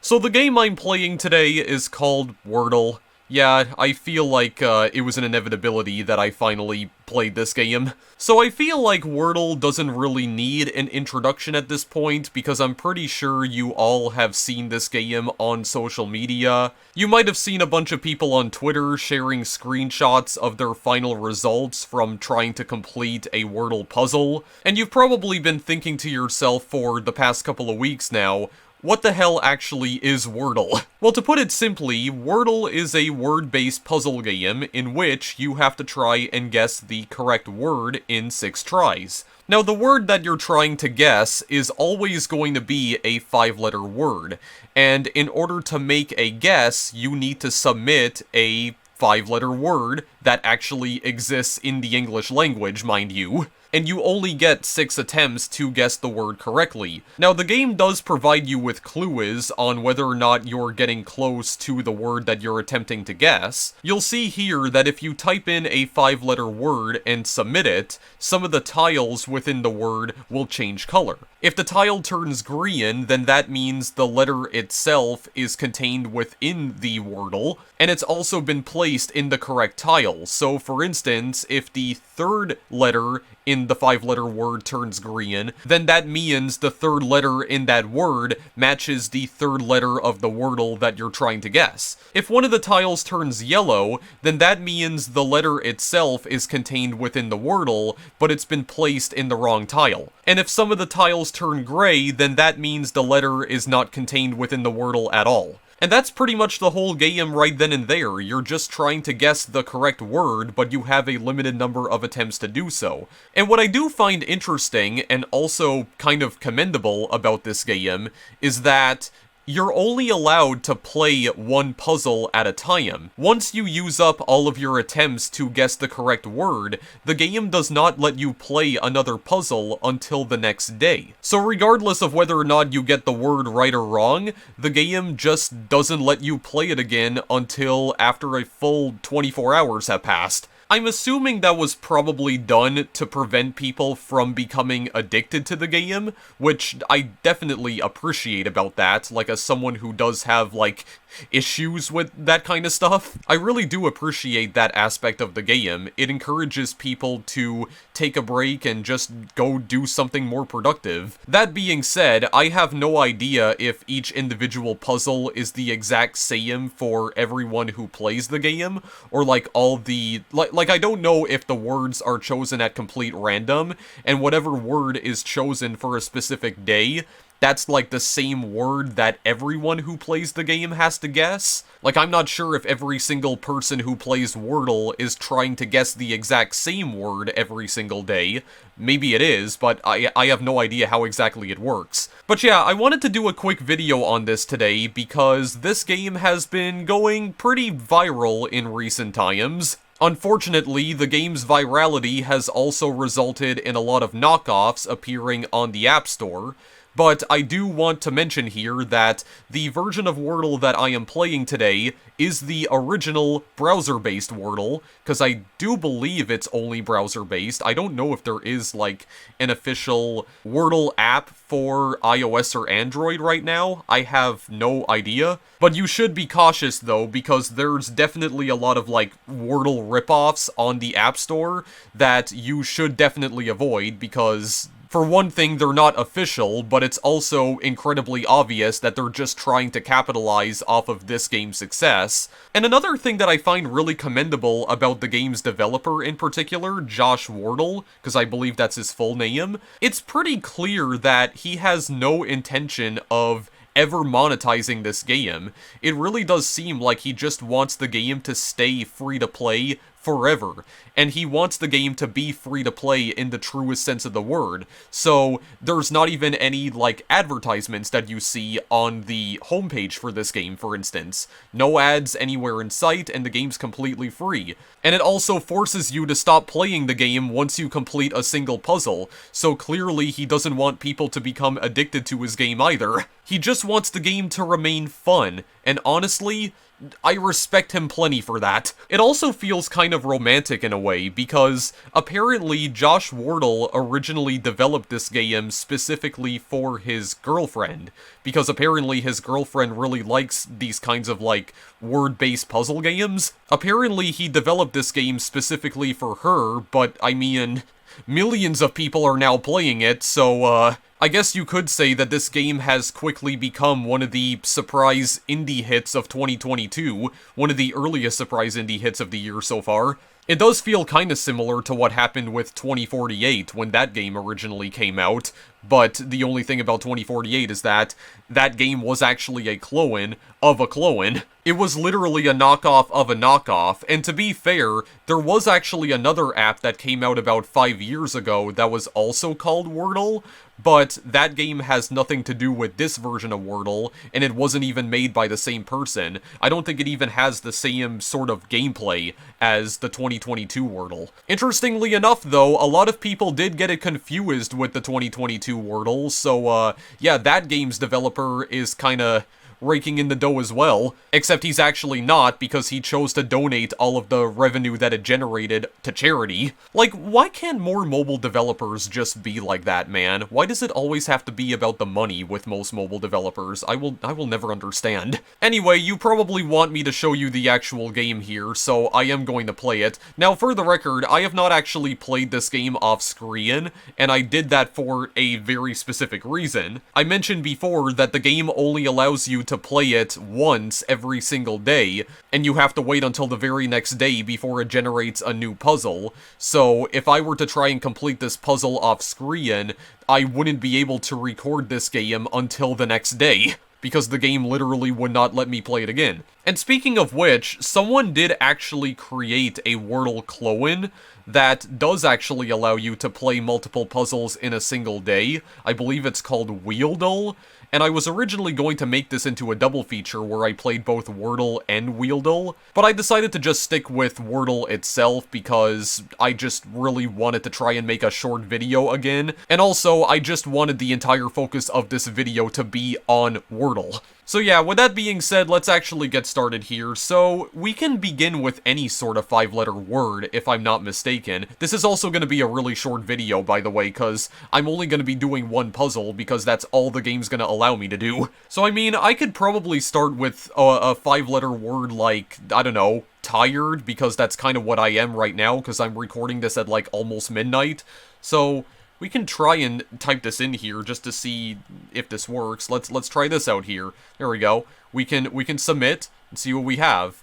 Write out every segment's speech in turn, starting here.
So the game I'm playing today is called Wordle. Yeah, I feel like it was an inevitability that I finally played this game. So I feel like Wordle doesn't really need an introduction at this point, because I'm pretty sure you all have seen this game on social media. You might have seen a bunch of people on Twitter sharing screenshots of their final results from trying to complete a Wordle puzzle, and you've probably been thinking to yourself for the past couple of weeks now, what the hell actually is Wordle? Well, to put it simply, Wordle is a word-based puzzle game in which you have to try and guess the correct word in 6 tries. Now, the word that you're trying to guess is always going to be a 5-letter word, and in order to make a guess, you need to submit a 5-letter word that actually exists in the English language, mind you. And you only get 6 attempts to guess the word correctly. Now, the game does provide you with clues on whether or not you're getting close to the word that you're attempting to guess. You'll see here that if you type in a 5-letter word and submit it, some of the tiles within the word will change color. If the tile turns green, then that means the letter itself is contained within the Wordle, and it's also been placed in the correct tile. So, for instance, if the 3rd letter in the 5-letter word turns green, then that means the 3rd letter in that word matches the 3rd letter of the Wordle that you're trying to guess. If one of the tiles turns yellow, then that means the letter itself is contained within the Wordle, but it's been placed in the wrong tile. And if some of the tiles turn gray, then that means the letter is not contained within the Wordle at all. And that's pretty much the whole game right then and there. You're just trying to guess the correct word, but you have a limited number of attempts to do so. And what I do find interesting, and also kind of commendable about this game, is that you're only allowed to play one puzzle at a time. Once you use up all of your attempts to guess the correct word, the game does not let you play another puzzle until the next day. So regardless of whether or not you get the word right or wrong, the game just doesn't let you play it again until after a full 24 hours have passed. I'm assuming that was probably done to prevent people from becoming addicted to the game, which I definitely appreciate about that, like as someone who does have, like, issues with that kind of stuff. I really do appreciate that aspect of the game. It encourages people to take a break and just go do something more productive. That being said, I have no idea if each individual puzzle is the exact same for everyone who plays the game, or like all the... Like I don't know if the words are chosen at complete random, and whatever word is chosen for a specific day, that's like the same word that everyone who plays the game has to guess. Like, I'm not sure if every single person who plays Wordle is trying to guess the exact same word every single day. Maybe it is, but I have no idea how exactly it works. But yeah, I wanted to do a quick video on this today because this game has been going pretty viral in recent times. Unfortunately, the game's virality has also resulted in a lot of knockoffs appearing on the App Store. But I do want to mention here that the version of Wordle that I am playing today is the original browser-based Wordle, because I do believe it's only browser-based. I don't know if there is, like, an official Wordle app for iOS or Android right now. I have no idea. But you should be cautious, though, because there's definitely a lot of, like, Wordle ripoffs on the App Store that you should definitely avoid, because... for one thing, they're not official, but it's also incredibly obvious that they're just trying to capitalize off of this game's success. And another thing that I find really commendable about the game's developer in particular, Josh Wardle, because I believe that's his full name, it's pretty clear that he has no intention of ever monetizing this game. It really does seem like he just wants the game to stay free to play forever, and he wants the game to be free to play in the truest sense of the word. So there's not even any, like, advertisements that you see on the homepage for this game, for instance. No ads anywhere in sight, and the game's completely free. And it also forces you to stop playing the game once you complete a single puzzle, so clearly he doesn't want people to become addicted to his game either. He just wants the game to remain fun, and honestly, I respect him plenty for that. It also feels kind of romantic in a way, because apparently Josh Wardle originally developed this game specifically for his girlfriend, because apparently his girlfriend really likes these kinds of, like, word-based puzzle games. Apparently he developed this game specifically for her, but, I mean, millions of people are now playing it, so, I guess you could say that this game has quickly become one of the surprise indie hits of 2022, one of the earliest surprise indie hits of the year so far. It does feel kinda similar to what happened with 2048 when that game originally came out, but the only thing about 2048 is that that game was actually a clone of a clone. It was literally a knockoff of a knockoff, and to be fair, there was actually another app that came out about 5 years ago that was also called Wordle, but that game has nothing to do with this version of Wordle, and it wasn't even made by the same person. I don't think it even has the same sort of gameplay as the 2022 Wordle. Interestingly enough, though, a lot of people did get it confused with the 2022 Wordle, so, yeah, that game's developer is kinda raking in the dough as well, except he's actually not because he chose to donate all of the revenue that it generated to charity. Like, why can't more mobile developers just be like that, man? Why does it always have to be about the money with most mobile developers? I will never understand. Anyway, you probably want me to show you the actual game here, so I am going to play it. Now, for the record, I have not actually played this game off-screen, and I did that for a very specific reason. I mentioned before that the game only allows you to play it once every single day, and you have to wait until the very next day before it generates a new puzzle. So if I were to try and complete this puzzle off screen, I wouldn't be able to record this game until the next day, because the game literally would not let me play it again. And speaking of which, someone did actually create a Wordle clone that does actually allow you to play multiple puzzles in a single day. I believe it's called Wheeldle, and I was originally going to make this into a double feature where I played both Wordle and Wheeldle, but I decided to just stick with Wordle itself because I just really wanted to try and make a short video again, and also I just wanted the entire focus of this video to be on Wordle. So yeah, with that being said, let's actually get started here. So, we can begin with any sort of 5-letter word, if I'm not mistaken. This is also going to be a really short video, by the way, because I'm only going to be doing one puzzle, because that's all the game's going to allow me to do. So I mean, I could probably start with a 5-letter word like, I don't know, tired, because that's kind of what I am right now, because I'm recording this at like almost midnight. So we can try and type this in here just to see if this works. Let's try this out here. There we go. We can submit and see what we have.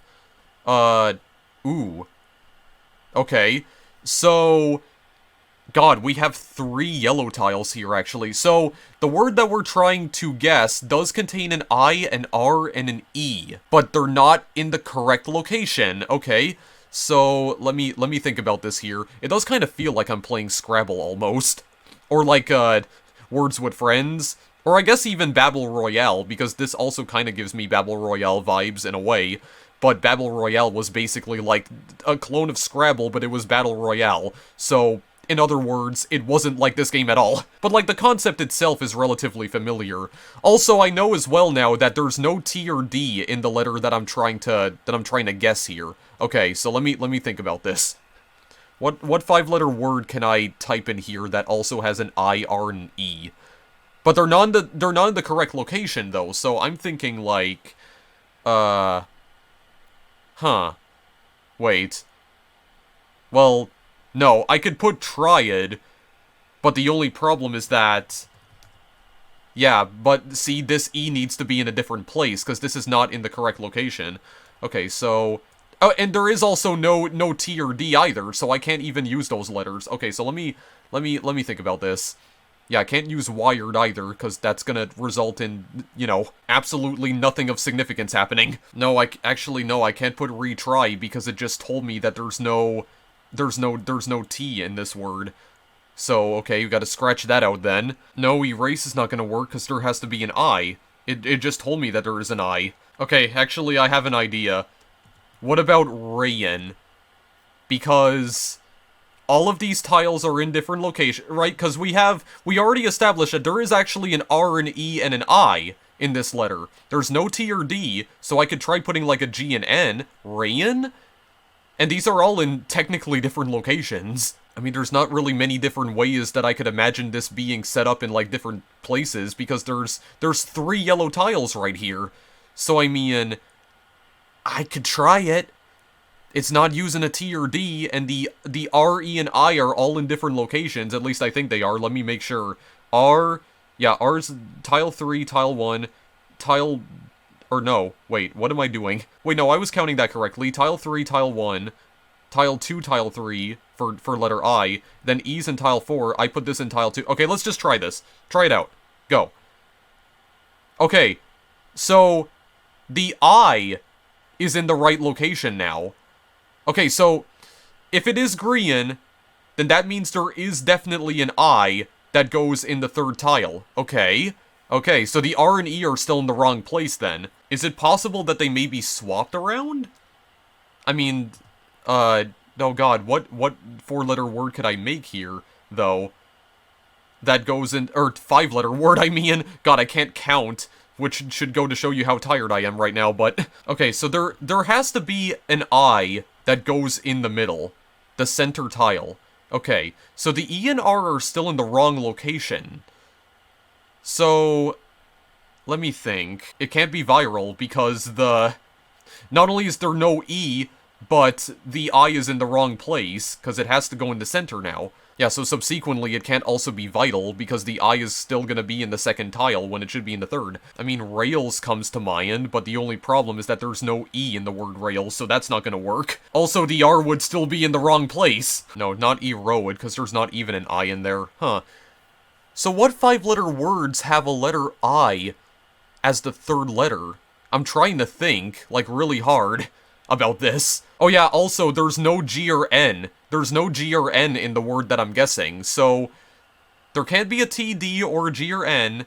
Ooh. Okay. So, God, we have 3 yellow tiles here, actually. So, the word that we're trying to guess does contain an I, an R, and an E, but they're not in the correct location. Okay. So, let me think about this here. It does kind of feel like I'm playing Scrabble, almost. Or like, Words with Friends. Or I guess even Battle Royale, because this also kind of gives me Battle Royale vibes in a way. But Battle Royale was basically like a clone of Scrabble, but it was Battle Royale. So, in other words, it wasn't like this game at all. But like, the concept itself is relatively familiar. Also, I know as well now that there's no T or D in the letter that I'm trying to guess here. Okay, so let me think about this. What 5-letter word can I type in here that also has an I, R, and E? But they're not in the correct location though, so I'm thinking like wait. Well, no, I could put triad, but the only problem is that, yeah, but see, this E needs to be in a different place, because this is not in the correct location. Okay, so, oh, and there is also no T or D either, so I can't even use those letters. Okay, so let me think about this. Yeah, I can't use wired either, because that's gonna result in, you know, absolutely nothing of significance happening. No, I can't put retry, because it just told me that there's no T in this word. So, okay, you gotta scratch that out then. No, erase is not gonna work, because there has to be an I. It just told me that there is an I. Okay, actually, I have an idea. What about Rayan? Because all of these tiles are in different locations, right? Because we already established that there is actually an R, an E, and an I in this letter. There's no T or D, so I could try putting like a G and N. Rayan? And these are all in technically different locations. I mean, there's not really many different ways that I could imagine this being set up in, like, different places, because there's 3 yellow tiles right here. So, I mean, I could try it. It's not using a T or D, and the R, E, and I are all in different locations. At least I think they are. Let me make sure. Yeah, R's tile 3, tile 1, tile... Or no, wait, what am I doing? Wait, no, I was counting that correctly. Tile 3, tile 1, tile 2, tile 3 for letter I, then E's in tile 4. I put this in tile 2. Okay, let's just try this. Try it out. Go. Okay, so the I is in the right location now. Okay, so if it is green, then that means there is definitely an I that goes in the 3rd tile. Okay. Okay, so the R and E are still in the wrong place then. Is it possible that they may be swapped around? I mean, oh god, what 4-letter word could I make here, though? That goes in, or 5-letter word, I mean. God, I can't count, which should go to show you how tired I am right now, but... Okay, so there has to be an I that goes in the middle. The center tile. Okay, so the E and R are still in the wrong location. So, let me think. It can't be viral because not only is there no E, but the I is in the wrong place, because it has to go in the center now. Yeah, so subsequently it can't also be vital, because the I is still gonna be in the 2nd tile when it should be in the 3rd. I mean, rails comes to mind, but the only problem is that there's no E in the word rails, so that's not gonna work. Also, the R would still be in the wrong place. No, not E-road, because there's not even an I in there. Huh. So what 5-letter words have a letter I as the 3rd letter? I'm trying to think, like, really hard about this. Oh yeah, also, there's no G or N. There's no G or N in the word that I'm guessing, so there can't be a T, D, or a G or N.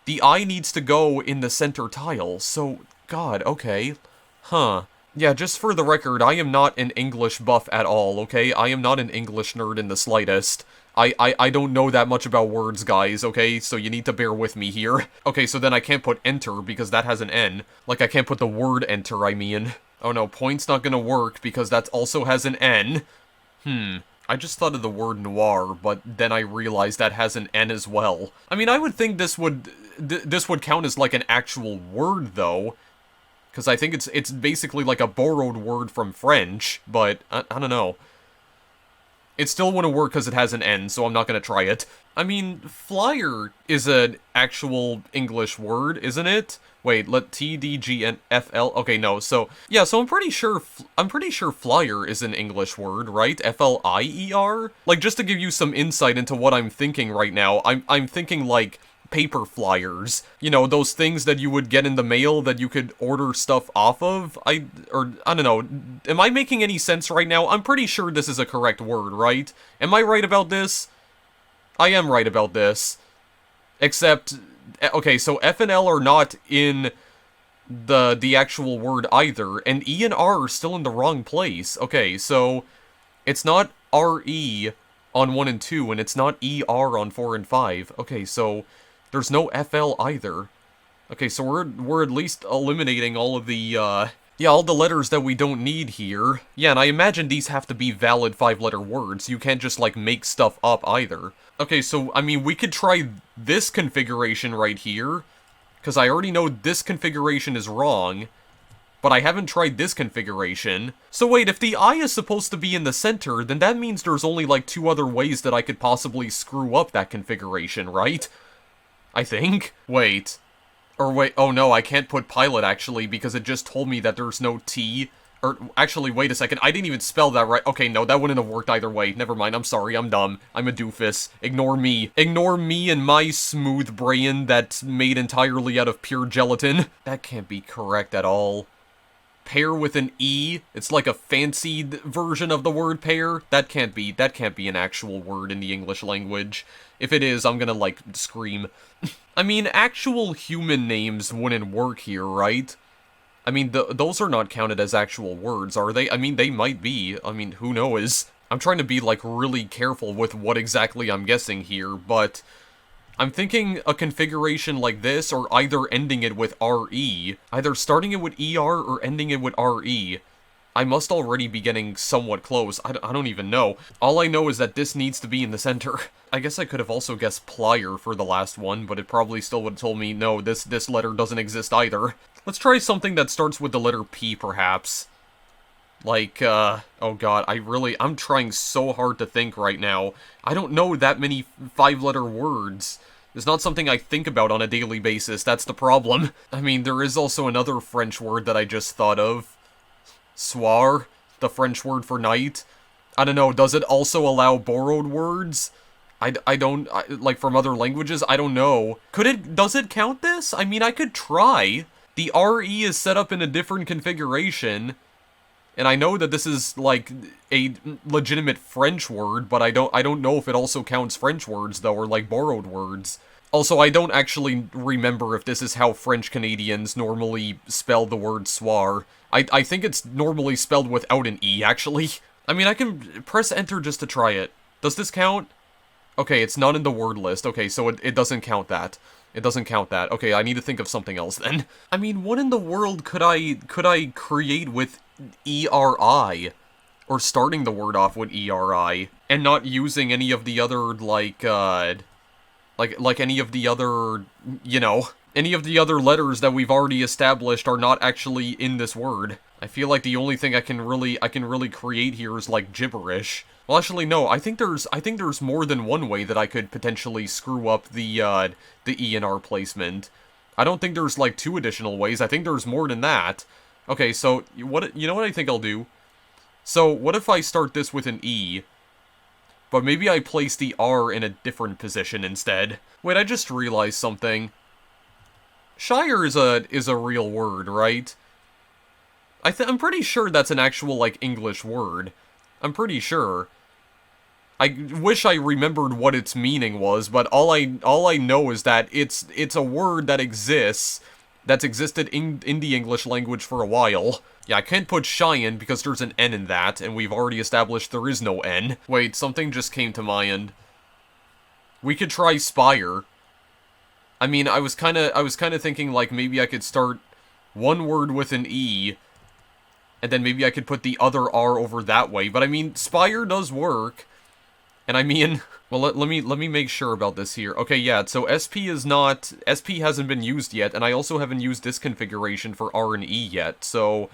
The I needs to go in the center tile, so, god, okay. Huh. Yeah, just for the record, I am not an English buff at all, okay? I am not an English nerd in the slightest. I don't know that much about words, guys, okay? So you need to bear with me here. Okay, so then I can't put enter because that has an N. Like, I can't put the word enter, I mean. Oh no, point's not gonna work because that also has an N. I just thought of the word noir, but then I realized that has an N as well. I mean, I would think this would count as like an actual word, though. Because I think it's basically like a borrowed word from French, but I don't know. It still wouldn't work because it has an N, so I'm not gonna try it. I mean, flyer is an actual English word, isn't it? Wait, let T, D, G, N, F, L... Okay, no, so... Yeah, so I'm pretty sure flyer is an English word, right? F-L-I-E-R? Like, just to give you some insight into what I'm thinking right now, I'm thinking, like, paper flyers. You know, those things that you would get in the mail that you could order stuff off of? I don't know. Am I making any sense right now? I'm pretty sure this is a correct word, right? Am I right about this? I am right about this. Except, okay, so F and L are not in the actual word either, and E and R are still in the wrong place. Okay, so it's not R-E on 1 and 2, and it's not E-R on 4 and 5. Okay, so there's no FL either. Okay, so we're at least eliminating all of the, all the letters that we don't need here. Yeah, and I imagine these have to be valid 5-letter words. You can't just, like, make stuff up either. Okay, so, I mean, we could try this configuration right here, because I already know this configuration is wrong, but I haven't tried this configuration. So wait, if the I is supposed to be in the center, then that means there's only, like, 2 other ways that I could possibly screw up that configuration, right? I think? Wait. Or wait, oh no, I can't put pilot, actually, because it just told me that there's no T. Or, actually, wait a second, I didn't even spell that right. Okay, no, that wouldn't have worked either way. Never mind, I'm sorry, I'm dumb. I'm a doofus. Ignore me. Ignore me and my smooth brain that's made entirely out of pure gelatin. That can't be correct at all. Pair with an E? It's like a fancied version of the word pair? That can't be an actual word in the English language. If it is, I'm gonna, like, scream. I mean, actual human names wouldn't work here, right? I mean, those are not counted as actual words, are they? I mean, they might be. I mean, who knows? I'm trying to be, like, really careful with what exactly I'm guessing here, but I'm thinking a configuration like this, or either ending it with RE. Either starting it with ER or ending it with RE. I must already be getting somewhat close. I don't even know. All I know is that this needs to be in the center. I guess I could have also guessed plier for the last one, but it probably still would have told me, no, this letter doesn't exist either. Let's try something that starts with the letter P, perhaps. Like, oh god, I'm trying so hard to think right now. I don't know that many 5-letter words. It's not something I think about on a daily basis, that's the problem. I mean, there is also another French word that I just thought of. Soir, the French word for night. I don't know, does it also allow borrowed words? Like, from other languages? I don't know. Does it count this? I mean, I could try. The RE is set up in a different configuration. And I know that this is, like, a legitimate French word, but I don't know if it also counts French words, though, or, like, borrowed words. Also, I don't actually remember if this is how French Canadians normally spell the word soir. I think it's normally spelled without an E, actually. I mean, I can press enter just to try it. Does this count? Okay, it's not in the word list. Okay, so it doesn't count that. It doesn't count that. Okay, I need to think of something else then. I mean, what in the world could I create with ERI? Or starting the word off with ERI, and not using any of the other, like any of the other, you know, any of the other letters that we've already established are not actually in this word. I feel like the only thing I can really create here is, like, gibberish. Well, actually, no, I think there's more than one way that I could potentially screw up the E and R placement. I don't think there's, like, 2 additional ways. I think there's more than that. Okay, so, you know what I think I'll do? So, what if I start this with an E, but maybe I place the R in a different position instead? Wait, I just realized something. Shire is a real word, right? I'm pretty sure that's an actual, like, English word. I'm pretty sure. I wish I remembered what its meaning was, but all I know is that it's a word that exists, that's existed in the English language for a while. Yeah, I can't put Cheyenne because there's an N in that, and we've already established there is no N. Wait, something just came to mind. We could try Spire. I mean, I was kinda thinking, like, maybe I could start one word with an E, and then maybe I could put the other R over that way. But I mean, Spire does work. And I mean, well, let me make sure about this here. Okay, yeah, so SP hasn't been used yet, and I also haven't used this configuration for R and E yet, so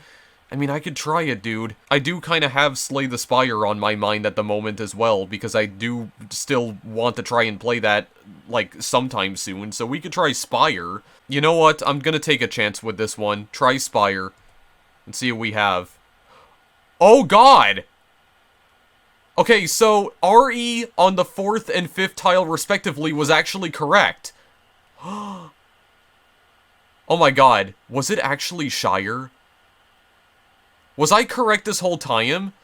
I mean, I could try it, dude. I do kind of have Slay the Spire on my mind at the moment as well, because I do still want to try and play that, like, sometime soon, so we could try Spire. You know what? I'm gonna take a chance with this one. Try Spire. And see what we have. Oh, God! Okay, so RE on the 4th and 5th tile, respectively, was actually correct. Oh my god. Was it actually Shire? Was I correct this whole time?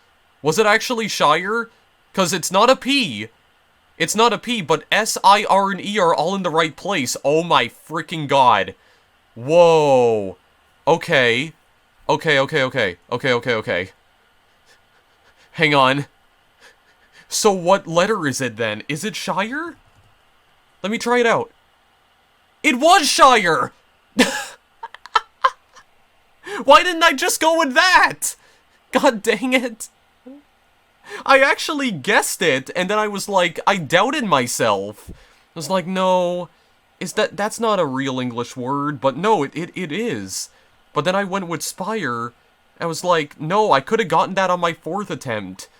Was it actually Shire? Because it's not a P. It's not a P, but S, I, R, and E are all in the right place. Oh my freaking god. Whoa. Okay. Okay. Hang on. So what letter is it then? Is it Shire? Let me try it out. It was Shire! Why didn't I just go with that? God dang it. I actually guessed it, and then I was like, I doubted myself. I was like, no, that's not a real English word, but no, it is. But then I went with Spire. I was like, no, I could have gotten that on my 4th attempt.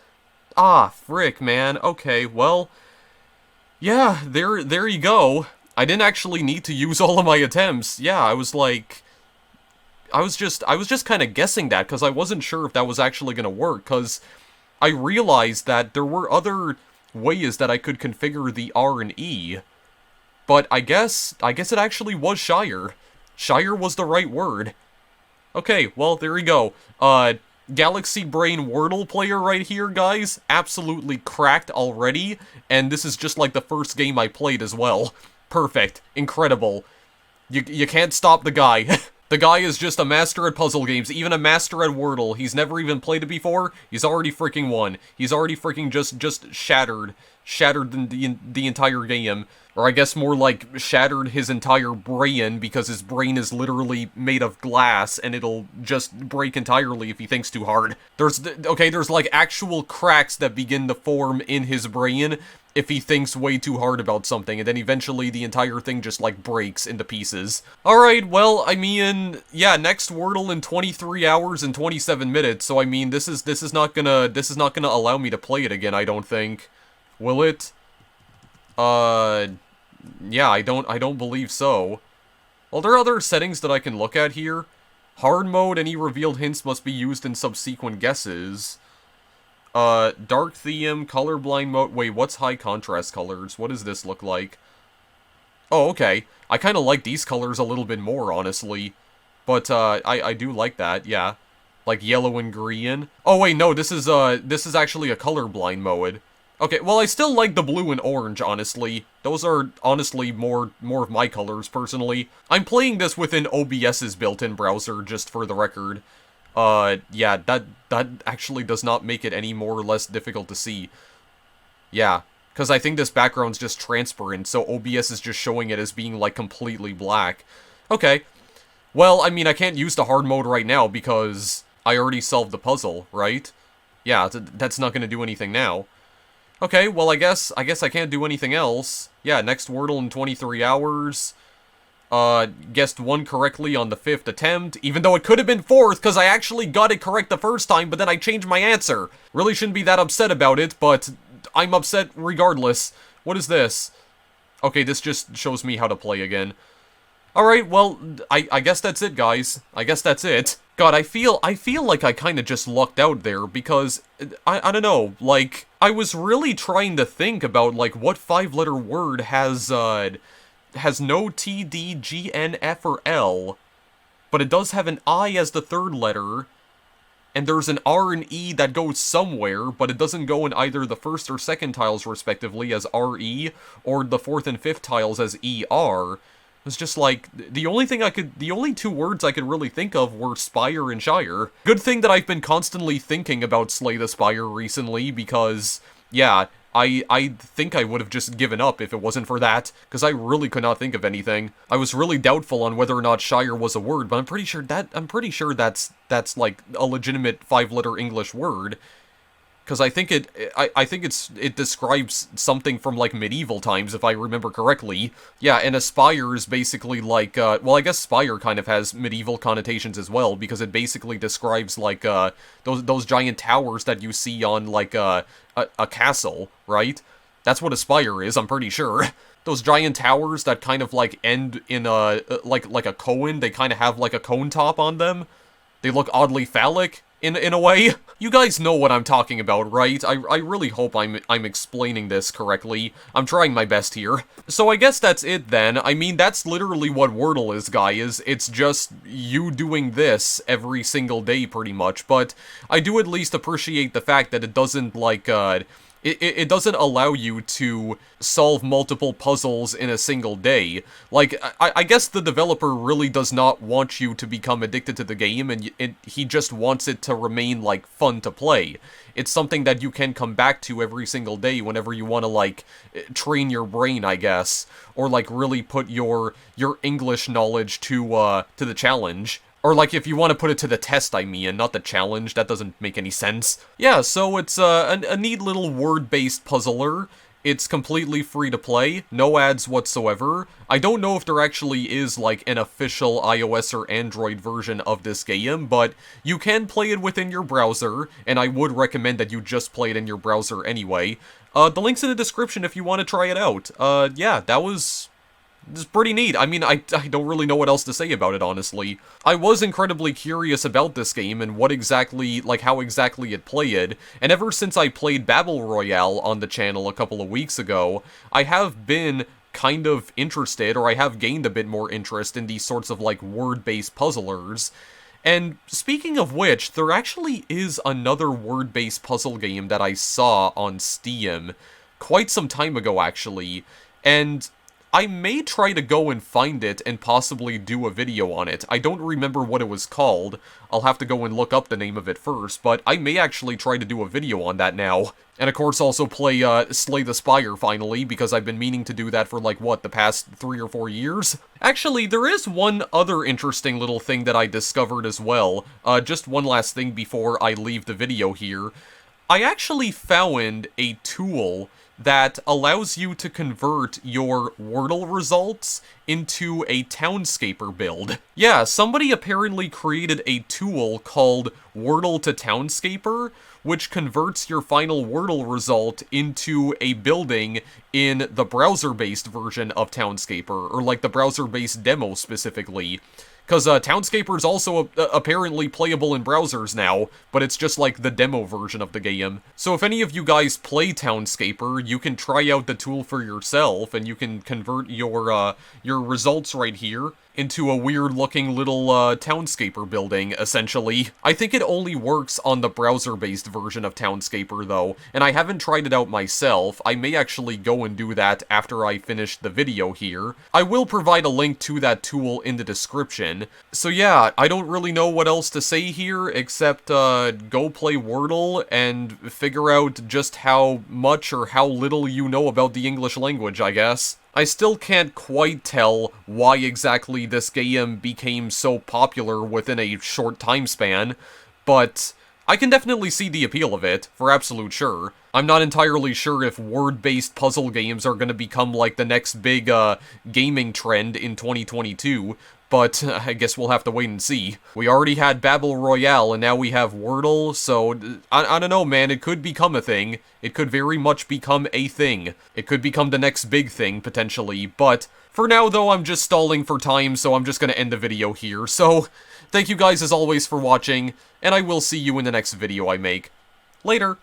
Ah, frick, man. Okay, well, yeah, there you go. I didn't actually need to use all of my attempts. Yeah, I was like, I was just kind of guessing that, because I wasn't sure if that was actually going to work, because I realized that there were other ways that I could configure the R and E. But I guess it actually was Shire. Shire was the right word. Okay, well, there you go. Galaxy Brain Wordle player right here, guys. Absolutely cracked already. And this is just like the first game I played as well. Perfect. Incredible. You can't stop the guy. The guy is just a master at puzzle games, even a master at Wordle. He's never even played it before. He's already freaking won. He's already freaking just shattered shattered the entire game. Or I guess more like shattered his entire brain, because his brain is literally made of glass and it'll just break entirely if he thinks too hard. There's like actual cracks that begin to form in his brain if he thinks way too hard about something, and then eventually the entire thing just like breaks into pieces. Alright, well, I mean, yeah, next Wordle in 23 hours and 27 minutes, so I mean, this is not gonna allow me to play it again, I don't think. Will it? Yeah, I don't believe so. Well, there are other settings that I can look at here. Hard mode, any revealed hints must be used in subsequent guesses. Dark theme, colorblind mode. Wait, what's high contrast colors? What does this look like? Oh, okay. I kind of like these colors a little bit more, honestly. But, I do like that, yeah. Like yellow and green. Oh, wait, no, this is actually a colorblind mode. Okay, well, I still like the blue and orange, honestly. Those are, honestly, more of my colors, personally. I'm playing this within OBS's built-in browser, just for the record. Yeah, that actually does not make it any more or less difficult to see. Yeah, because I think this background's just transparent, so OBS is just showing it as being, like, completely black. Okay. Well, I mean, I can't use the hard mode right now, because I already solved the puzzle, right? Yeah, that's not gonna do anything now. Okay, well, I guess I can't do anything else. Yeah, next Wordle in 23 hours. Guessed one correctly on the 5th attempt, even though it could have been 4th, because I actually got it correct the first time, but then I changed my answer. Really shouldn't be that upset about it, but I'm upset regardless. What is this? Okay, this just shows me how to play again. Alright, well, I guess that's it, guys. I guess that's it. God, I feel like I kind of just lucked out there, because, I don't know, like, I was really trying to think about, like, what 5-letter word has no T, D, G, N, F, or L, but it does have an I as the 3rd letter, and there's an R and E that goes somewhere, but it doesn't go in either the 1st or 2nd tiles, respectively, as RE, or the 4th and 5th tiles as ER. It was just like, the only 2 words I could really think of were Spire and Shire. Good thing that I've been constantly thinking about Slay the Spire recently, because, yeah, I think I would have just given up if it wasn't for that, because I really could not think of anything. I was really doubtful on whether or not Shire was a word, but I'm pretty sure that's like a legitimate 5-letter English word. Because I think it describes something from, like, medieval times, if I remember correctly. Yeah, and a spire is basically like, well, I guess spire kind of has medieval connotations as well, because it basically describes, like, those giant towers that you see on, like, a castle, right? That's what a spire is, I'm pretty sure. Those giant towers that kind of, like, end in a, like a cone, they kind of have, like, a cone top on them. They look oddly phallic. In a way. You guys know what I'm talking about, right? I really hope I'm explaining this correctly. I'm trying my best here. So I guess that's it then. I mean, that's literally what Wordle is, guys. It's just you doing this every single day, pretty much. But I do at least appreciate the fact that it doesn't, like, it doesn't allow you to solve multiple puzzles in a single day. Like, I guess the developer really does not want you to become addicted to the game, and he just wants it to remain, like, fun to play. It's something that you can come back to every single day whenever you want to, like, train your brain, I guess. Or, like, really put your English knowledge to the challenge. Or, like, if you want to put it to the test, I mean, not the challenge. That doesn't make any sense. Yeah, so it's a neat little word-based puzzler. It's completely free to play, no ads whatsoever. I don't know if there actually is, like, an official iOS or Android version of this game, but you can play it within your browser, and I would recommend that you just play it in your browser anyway. The link's in the description if you want to try it out. Yeah, that was... It's pretty neat. I mean, I don't really know what else to say about it, honestly. I was incredibly curious about this game and what exactly, like, how exactly it played, and ever since I played Battle Royale on the channel a couple of weeks ago, I have been kind of interested, or I have gained a bit more interest in these sorts of, like, word-based puzzlers. And speaking of which, there actually is another word-based puzzle game that I saw on Steam quite some time ago, actually, and I may try to go and find it and possibly do a video on it. I don't remember what it was called. I'll have to go and look up the name of it first, but I may actually try to do a video on that now. And of course also play Slay the Spire finally, because I've been meaning to do that for like, what, the past 3 or 4 years? Actually, there is one other interesting little thing that I discovered as well. Just one last thing before I leave the video here. I actually found a tool that allows you to convert your Wordle results into a Townscaper build. Yeah, somebody apparently created a tool called Wordle to Townscaper, which converts your final Wordle result into a building in the browser-based version of Townscaper, or like the browser-based demo specifically. Because Townscaper is also apparently playable in browsers now, but it's just like the demo version of the game. So if any of you guys play Townscaper, you can try out the tool for yourself, and you can convert your results right here into a weird-looking little Townscaper building, essentially. I think it only works on the browser-based version of Townscaper, though, and I haven't tried it out myself. I may actually go and do that after I finish the video here. I will provide a link to that tool in the description. So yeah, I don't really know what else to say here, except go play Wordle and figure out just how much or how little you know about the English language, I guess. I still can't quite tell why exactly this game became so popular within a short time span, but I can definitely see the appeal of it, for absolute sure. I'm not entirely sure if word-based puzzle games are gonna become like the next big, gaming trend in 2022, but I guess we'll have to wait and see. We already had Battle Royale, and now we have Wordle, so I don't know, man, it could become a thing. It could very much become a thing. It could become the next big thing, potentially, but for now, though, I'm just stalling for time, so I'm just gonna end the video here. So, thank you guys as always for watching, and I will see you in the next video I make. Later!